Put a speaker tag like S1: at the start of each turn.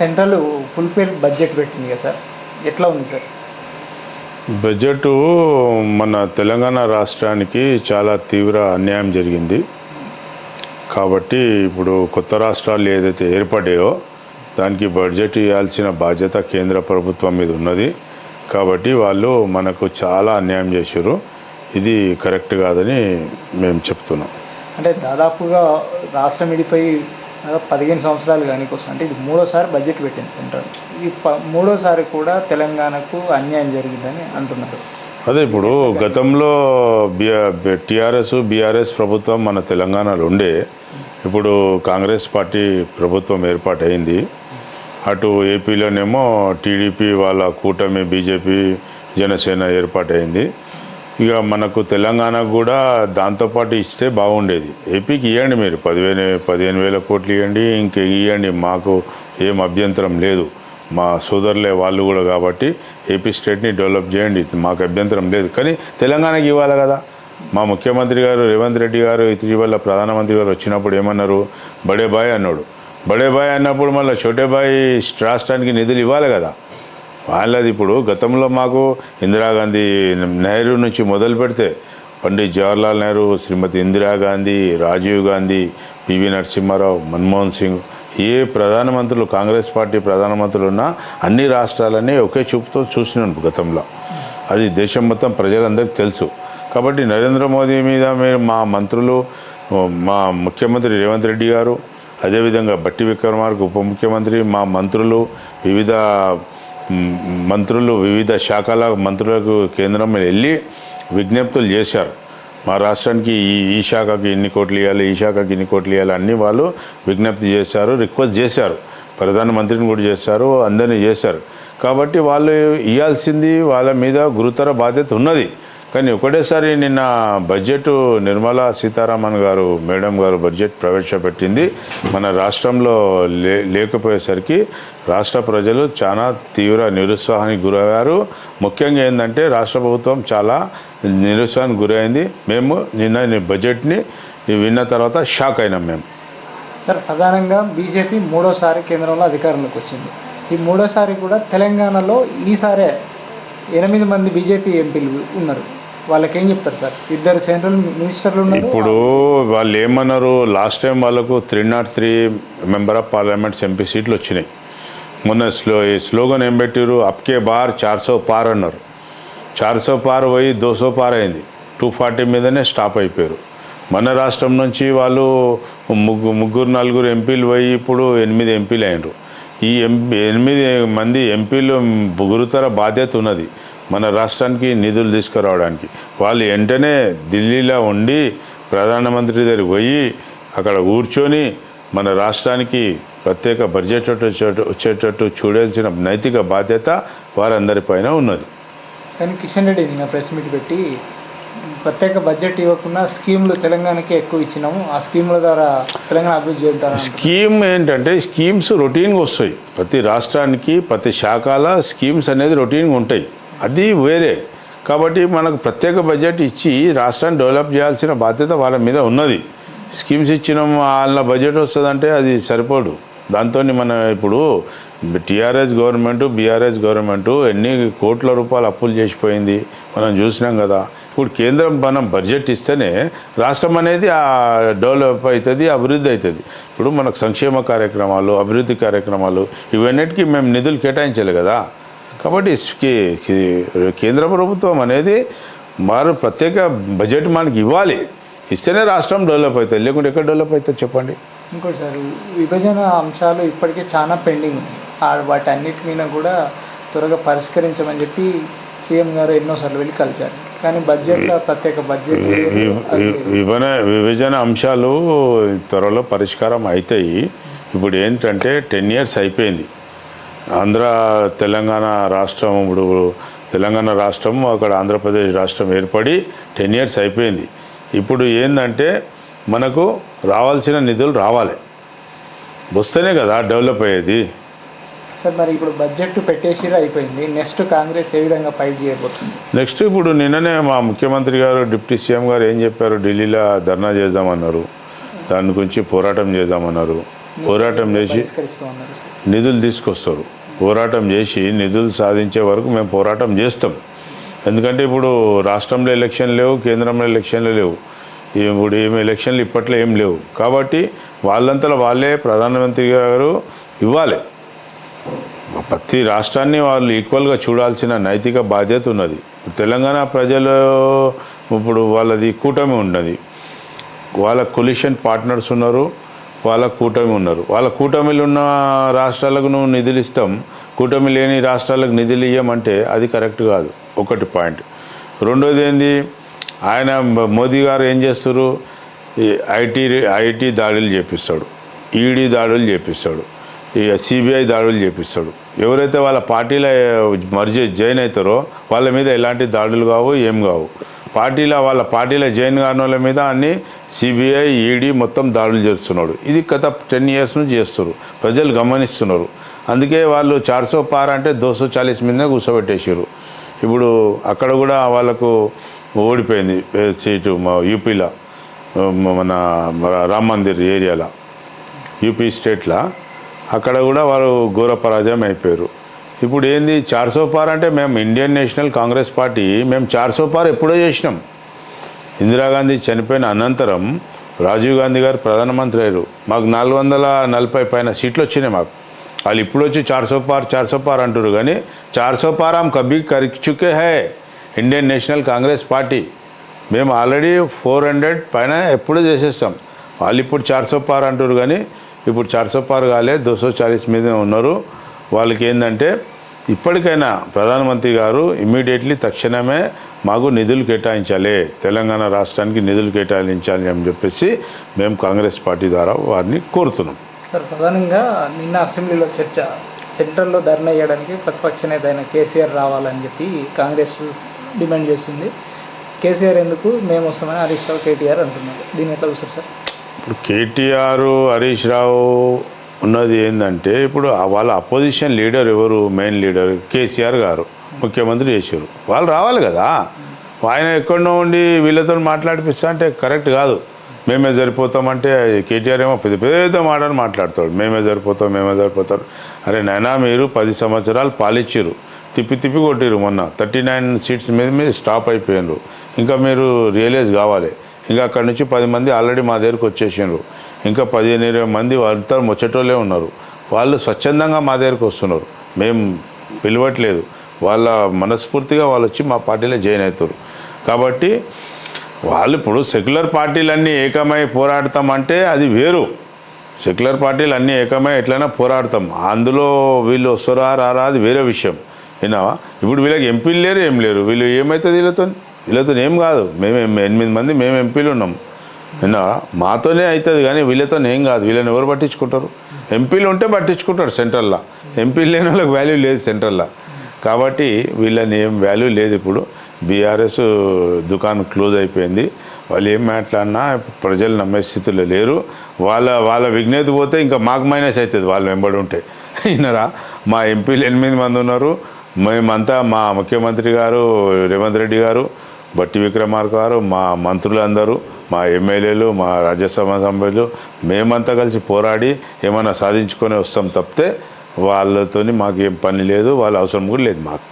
S1: Central fulfil budget పెట్టింది కదా sir, ఎట్లా ఉంది సార్?
S2: బడ్జెట్ మన తెలంగాణ రాష్ట్రానికి చాలా తీవ్ర అన్యాయం జరిగింది. కాబట్టి ఇప్పుడు కొత్త రాష్ట్రాలు ఏదైతే ఏర్పడాయో దానికి బడ్జెట్ ఇవ్వాల్సిన బాధ్యత కేంద్ర ప్రభుత్వం మీద ఉన్నది. కాబట్టి వాళ్ళు మనకు చాలా అన్యాయం చేశారు. ఇది కరెక్ట్ కాదని మేము చెప్తున్నాం.
S1: అంటే దాదాపుగా రాష్ట్రం విడిపోయి 15 సంవత్సరాలు కానీ వస్తుంది. అంటే ఇది మూడోసారి బడ్జెట్ పెట్టింది సెంట్రల్. ఈ మూడోసారి కూడా తెలంగాణకు అన్యాయం జరిగిందని అంటున్నారు.
S2: అదే ఇప్పుడు గతంలో టీఆర్ఎస్ బీఆర్ఎస్ ప్రభుత్వం మన తెలంగాణలో ఉండే, ఇప్పుడు కాంగ్రెస్ పార్టీ ప్రభుత్వం ఏర్పాటైంది. అటు ఏపీలోనేమో టీడీపీ వాళ్ళ కూటమి బీజేపీ జనసేన ఏర్పాటైంది. ఇక మనకు తెలంగాణకు కూడా దాంతోపాటు ఇస్తే బాగుండేది. ఏపీకి ఇవ్వండి, మీరు 15,000 కోట్లు ఇవ్వండి, ఇంక ఇవ్వండి, మాకు ఏం అభ్యంతరం లేదు. మా సోదరులే వాళ్ళు కూడా, కాబట్టి ఏపీ స్టేట్ని డెవలప్ చేయండి, మాకు అభ్యంతరం లేదు. కానీ తెలంగాణకి ఇవ్వాలి కదా. మా ముఖ్యమంత్రి గారు రేవంత్ రెడ్డి గారు ఇటీవల ప్రధానమంత్రి గారు వచ్చినప్పుడు ఏమన్నారు, బడే బాయ్ అన్నాడు. బడే బాయ్ అన్నప్పుడు మళ్ళీ చోటే బాయ్ రాష్ట్రానికి నిధులు ఇవ్వాలి కదా. వాళ్ళది ఇప్పుడు గతంలో మాకు ఇందిరాగాంధీ నెహ్రూ నుంచి మొదలు పెడితే పండిత్ జవహర్లాల్ నెహ్రూ, శ్రీమతి ఇందిరాగాంధీ, రాజీవ్ గాంధీ, పివి నరసింహారావు, మన్మోహన్ సింగ్, ఏ ప్రధానమంత్రులు కాంగ్రెస్ పార్టీ ప్రధానమంత్రులు ఉన్నా అన్ని రాష్ట్రాలని ఒకే చూపుతో చూసినాను గతంలో. అది దేశం మొత్తం ప్రజలందరికీ తెలుసు. కాబట్టి నరేంద్ర మోదీ మీద మా మంత్రులు, మా ముఖ్యమంత్రి రేవంత్ రెడ్డి గారు, అదేవిధంగా బట్టి విక్రమార్క ఉప ముఖ్యమంత్రి, మా మంత్రులు వివిధ శాఖల మంత్రులకు కేంద్రం వెళ్ళి విజ్ఞప్తులు చేశారు. మా రాష్ట్రానికి ఈ శాఖకి ఇన్ని కోట్లు ఇవ్వాలి, ఈ శాఖకి ఇన్ని కోట్లు ఇవ్వాలి, అన్నీ వాళ్ళు విజ్ఞప్తి చేశారు, రిక్వెస్ట్ చేశారు. ప్రధానమంత్రిని కూడా చేశారు, అందరినీ చేశారు. కాబట్టి వాళ్ళు ఇవ్వాల్సింది వాళ్ళ మీద గురుతర బాధ్యత ఉన్నది. కానీ ఒకటేసారి నిన్న బడ్జెట్ నిర్మలా సీతారామన్ గారు మేడం గారు బడ్జెట్ ప్రవేశపెట్టింది. మన రాష్ట్రంలో లేకపోయేసరికి రాష్ట్ర ప్రజలు చాలా తీవ్ర నిరుత్సాహానికి గురయ్యారు. ముఖ్యంగా ఏంటంటే రాష్ట్ర ప్రభుత్వం చాలా నిరుత్సాహానికి గురైంది. మేము నిన్న బడ్జెట్ని విన్న తర్వాత షాక్ అయినాం మేము.
S1: సార్, ప్రధానంగా బీజేపీ మూడోసారి కేంద్రంలో అధికారంలోకి వచ్చింది. ఈ మూడోసారి కూడా తెలంగాణలో ఈసారే 8 మంది బీజేపీ ఎంపీలు ఉన్నారు. వాళ్ళకేం చెప్తారు సార్? 2 సెంట్రల్ మినిస్టర్లు ఉన్నారు.
S2: ఇప్పుడు వాళ్ళు ఏమన్నారు, లాస్ట్ టైం వాళ్ళకు 303 మెంబర్ ఆఫ్ పార్లమెంట్స్ ఎంపీ సీట్లు వచ్చినాయి. మొన్న స్లోగన్ ఏం పెట్టారు, అప్కే బార్ 400 పార్ అన్నారు. 400 పార్ పోయి 200 పార్ అయింది. 240 మీదనే స్టాప్ అయిపోయారు. మన రాష్ట్రం నుంచి వాళ్ళు ముగ్గురు నలుగురు ఎంపీలు పోయి ఇప్పుడు 8 ఎంపీలు అయినారు. ఈ 8 మంది ఎంపీలు గురుతర బాధ్యత ఉన్నది మన రాష్ట్రానికి నిధులు తీసుకురావడానికి. వాళ్ళు వెంటనే ఢిల్లీలో ఉండి ప్రధానమంత్రి దగ్గరికి పోయి అక్కడ కూర్చొని మన రాష్ట్రానికి ప్రత్యేక బడ్జెట్ వచ్చేటట్టు చూడాల్సిన నైతిక బాధ్యత వారందరిపైన ఉన్నది.
S1: కానీ కిషన్ రెడ్డి నిన్న ప్రెస్ మీట్ పెట్టి ప్రత్యేక బడ్జెట్ ఇవ్వకుండా స్కీములు తెలంగాణకే ఎక్కువ ఇచ్చినాము, ఆ స్కీముల ద్వారా తెలంగాణ అభివృద్ధి చేద్దాం.
S2: స్కీమ్ ఏంటంటే స్కీమ్స్ రొటీన్గా వస్తాయి. ప్రతి రాష్ట్రానికి ప్రతి శాఖల స్కీమ్స్ అనేది రొటీన్గా ఉంటాయి, అది వేరే. కాబట్టి మనకు ప్రత్యేక బడ్జెట్ ఇచ్చి రాష్ట్రాన్ని డెవలప్ చేయాల్సిన బాధ్యత వాళ్ళ మీద ఉన్నది. స్కీమ్స్ ఇచ్చినాం వాళ్ళ బడ్జెట్ వస్తుందంటే అది సరిపోదు. దాంతో మన ఇప్పుడు టీఆర్ఎస్ గవర్నమెంటు బీఆర్ఎస్ గవర్నమెంటు ఎన్ని కోట్ల రూపాయలు అప్పులు చేసిపోయింది మనం చూసినాం కదా. ఇప్పుడు కేంద్రం మనం బడ్జెట్ ఇస్తేనే రాష్ట్రం అనేది డెవలప్ అవుతుంది, అభివృద్ధి అవుతుంది. ఇప్పుడు మనకు సంక్షేమ కార్యక్రమాలు, అభివృద్ధి కార్యక్రమాలు ఇవన్నిటికీ మేము నిధులు కేటాయించాలి కదా. కాబట్టి కేంద్ర ప్రభుత్వం అనేది వారు ప్రత్యేక బడ్జెట్ మనకి ఇవ్వాలి, ఇస్తేనే రాష్ట్రం డెవలప్ అవుతుంది, లేకుంటే ఎక్కడ డెవలప్ అవుతుంది చెప్పండి.
S1: ఇంకోటి సార్, విభజన అంశాలు ఇప్పటికే చాలా పెండింగ్ ఉన్నాయి. వాటి అన్నిటి మీద కూడా త్వరగా పరిష్కరించమని చెప్పి సీఎం గారు ఎన్నోసార్లు వెళ్ళి కలిశారు. కానీ బడ్జెట్లో ప్రత్యేక బడ్జెట్
S2: విభజన అంశాలు త్వరలో పరిష్కారం అవుతాయి. ఇప్పుడు ఏంటంటే 10 years అయిపోయింది. ఆంధ్ర తెలంగాణ రాష్ట్రం, ఇప్పుడు తెలంగాణ రాష్ట్రం అక్కడ ఆంధ్రప్రదేశ్ రాష్ట్రం ఏర్పడి 10 years అయిపోయింది. ఇప్పుడు ఏంటంటే మనకు రావాల్సిన నిధులు రావాలి, వస్తేనే కదా డెవలప్ అయ్యేది.
S1: సార్, మరి ఇప్పుడు బడ్జెట్ పెట్టేసి అయిపోయింది, నెక్స్ట్ కాంగ్రెస్ ఏ విధంగా ఫైట్ చేయబోతుంది?
S2: నెక్స్ట్ ఇప్పుడు నిన్ననే మా ముఖ్యమంత్రి గారు డిప్యూటీ సీఎం గారు ఏం చెప్పారు, ఢిల్లీలో ధర్నా చేద్దామన్నారు, దాని గురించి పోరాటం చేద్దామన్నారు. పోరాటం చేసి
S1: పరిష్కరిస్తామన్నారు సార్.
S2: నిధులు తీసుకొస్తారు. పోరాటం చేసి నిధులు సాధించే వరకు మేము పోరాటం చేస్తాం. ఎందుకంటే ఇప్పుడు రాష్ట్రంలో ఎలక్షన్ లేవు, కేంద్రంలో ఎలక్షన్లు లేవు, ఇప్పుడు ఏమి ఎలక్షన్లు ఇప్పట్లో ఏం లేవు. కాబట్టి వాళ్ళంతలో వాళ్ళే ప్రధానమంత్రి గారు ఇవ్వాలి. ప్రతి రాష్ట్రాన్ని వాళ్ళు ఈక్వల్గా చూడాల్సిన నైతిక బాధ్యత ఉన్నది. తెలంగాణ ప్రజలు ఇప్పుడు వాళ్ళది కూటమి ఉన్నది, వాళ్ళ కొలిషన్ పార్ట్నర్స్ ఉన్నారు, వాళ్ళ కూటమి ఉన్నారు. వాళ్ళ కూటమిలు ఉన్న రాష్ట్రాలకు నువ్వు నిధులు ఇస్తాం, కూటమి లేని రాష్ట్రాలకు నిధులు ఇవ్వమంటే అది కరెక్ట్ కాదు. ఒకటి పాయింట్. రెండోది ఏంది, ఆయన మోదీ గారు ఏం చేస్తారు, ఐటీ దాడులు చేపిస్తాడు, ఈడీ దాడులు చేపిస్తాడు, సిబిఐ దాడులు చేపిస్తాడు. ఎవరైతే వాళ్ళ పార్టీలో జాయిన్ అవుతారో వాళ్ళ మీద ఎలాంటి దాడులు కావు, ఏం కావు. వాళ్ళ పార్టీలో జాయిన్ కాని వాళ్ళ మీద అన్ని సిబిఐ, ఈడీ మొత్తం దాడులు చేస్తున్నాడు. ఇది గత 10 years నుంచి చేస్తారు, ప్రజలు గమనిస్తున్నారు. అందుకే వాళ్ళు 400 పార్ అంటే 240 మీదనే కూర్చోబెట్టేసారు. ఇప్పుడు అక్కడ కూడా వాళ్ళకు ఓడిపోయింది సీటు, యూపీలో మన రామ్ మందిర్ ఏరియాలో, యూపీ స్టేట్లో అక్కడ కూడా వారు ఘోర పరాజయం అయిపోయారు. ఇప్పుడు ఏంది 400 పార్ అంటే మేము ఇండియన్ నేషనల్ కాంగ్రెస్ పార్టీ మేము 400 పార్ ఎప్పుడో చేసినాం. ఇందిరాగాంధీ చనిపోయిన అనంతరం రాజీవ్ గాంధీ గారు ప్రధానమంత్రి అయ్యారు, మాకు 440 పైన సీట్లు వచ్చినాయి మాకు. వాళ్ళు ఇప్పుడు వచ్చి 400 పార్ అంటారు, కానీ 400 పార్ हम कभी कर चुके हैं ఇండియన్ నేషనల్ కాంగ్రెస్ పార్టీ. మేము ఆల్రెడీ 400 పైన ఎప్పుడూ చేసేస్తాం. వాళ్ళు ఇప్పుడు 400 పార్ అంటారు, కానీ ఇప్పుడు 400 పార్ కాలే, 240 మీద ఉన్నారు. వాళ్ళకి ఏంటంటే ఇప్పటికైనా ప్రధానమంత్రి గారు ఇమ్మీడియట్లీ తక్షణమే మాకు నిధులు కేటాయించాలి, తెలంగాణ రాష్ట్రానికి నిధులు కేటాయించాలి అని చెప్పేసి మేము కాంగ్రెస్ పార్టీ ద్వారా వారిని కోరుతున్నాం.
S1: సార్, ప్రధానంగా నిన్న అసెంబ్లీలో చర్చ, సెంట్రల్లో ధర్నా చేయడానికి ప్రతిపక్ష నేత అయిన కేసీఆర్ రావాలని చెప్పి కాంగ్రెస్ డిమాండ్ చేస్తుంది. కేసీఆర్ ఎందుకు, మేము వస్తామని హరీష్ రావు, కేటీఆర్ అంటున్నారు. దీన్ని ఎట్లా చూస్తారు సార్?
S2: ఇప్పుడు కేటీఆర్, హరీష్ రావు ఉన్నది ఏంటంటే, ఇప్పుడు వాళ్ళ అపోజిషన్ లీడర్ ఎవరు, మెయిన్ లీడర్ కేసీఆర్ గారు ముఖ్యమంత్రి చేశారు, వాళ్ళు రావాలి కదా. ఆయన ఎక్కడో ఉండి వీళ్ళతో మాట్లాడిపిస్తా అంటే కరెక్ట్ కాదు. మేమే సరిపోతామంటే కేటీఆర్ ఏమో పెద్ద పెద్ద మాటలు మాట్లాడతాడు, మేమే సరిపోతారు. అరే నాయనా, మీరు 10 సంవత్సరాలు పాలిచ్చారు, తిప్పి కొట్టిరు. మొన్న 39 సీట్స్ మీద స్టాప్ అయిపోయినారు. ఇంకా మీరు రియలైజ్ కావాలి. ఇంకా అక్కడి నుంచి 10 మంది ఆల్రెడీ మా దగ్గరకు వచ్చేసారు, ఇంకా 15-20 మంది వాళ్ళతో ముచ్చటోళ్ళే ఉన్నారు. వాళ్ళు స్వచ్ఛందంగా మా దగ్గరకు వస్తున్నారు, మేము పిలవట్లేదు. వాళ్ళ మనస్ఫూర్తిగా వాళ్ళు వచ్చి మా పార్టీలో జాయిన్ అవుతారు. కాబట్టి వాళ్ళు ఇప్పుడు సెక్యులర్ పార్టీలన్నీ ఏకమై పోరాడతామంటే అది వేరు. సెక్యులర్ పార్టీలు అన్నీ ఏకమై ఎట్లయినా పోరాడతాం, అందులో వీళ్ళు వస్తారా రారా అది వేరే విషయం. విన్నావా? ఇప్పుడు వీళ్ళకి ఎంపీలు లేరు, ఏం లేరు. వీళ్ళు ఏమవుతుంది వీళ్ళతో ఏం కాదు. మేము 8 మంది మేము ఎంపీలు ఉన్నాం. విన్నావా? మాతోనే అవుతుంది, కానీ వీళ్ళతో ఏం కాదు. వీళ్ళని ఎవరు పట్టించుకుంటారు? ఎంపీలు ఉంటే పట్టించుకుంటారు సెంట్రల్లో, ఎంపీలు లేని వాళ్ళకి వాల్యూ లేదు సెంట్రల్లో. కాబట్టి వీళ్ళని ఏం వాల్యూ లేదు. ఇప్పుడు బీఆర్ఎస్ దుకాణం క్లోజ్ అయిపోయింది. వాళ్ళు ఏం మాట్లాడినా ప్రజలు నమ్మే స్థితిలో లేరు. వాళ్ళ విజ్ఞత పోతే ఇంకా మాకు మైనస్ అవుతుంది వాళ్ళు వెంబడి ఉంటే. విన్నారా? మా ఎంపీలు 8 మంది ఉన్నారు. మేమంతా, మా ముఖ్యమంత్రి గారు రేవంత్ రెడ్డి గారు, బట్టి విక్రమార్క గారు, మా మంత్రులందరూ, మా ఎమ్మెల్యేలు, మా రాజ్యసభ సభ్యులు, మేమంతా కలిసి పోరాడి ఏమైనా సాధించుకొని వస్తాం తప్పితే వాళ్ళతోని మాకేం పని లేదు, వాళ్ళ అవసరం కూడా లేదు మాకు.